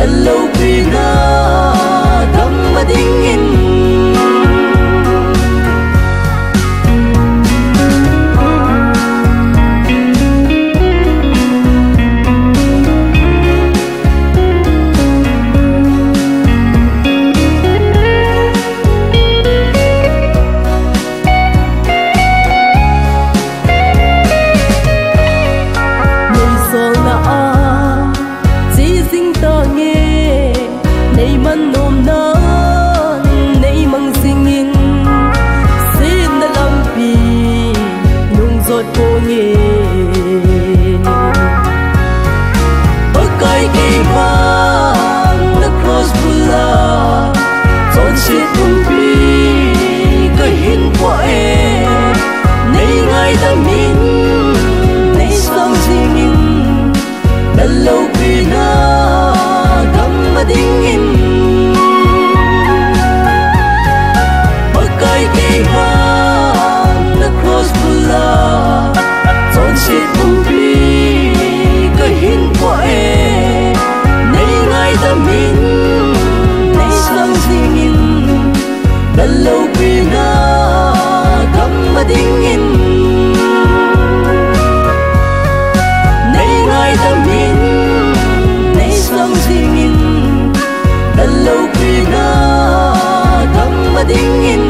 lâu vì na gam mà ding in lâu vì na gam mà ding in ở cái kỳ vang the cross bula chọn chết bung bi cái hin của em nay ngày ta min nay sang ding in lâu vì na gam mà ding in lâu vì na gam mà ding in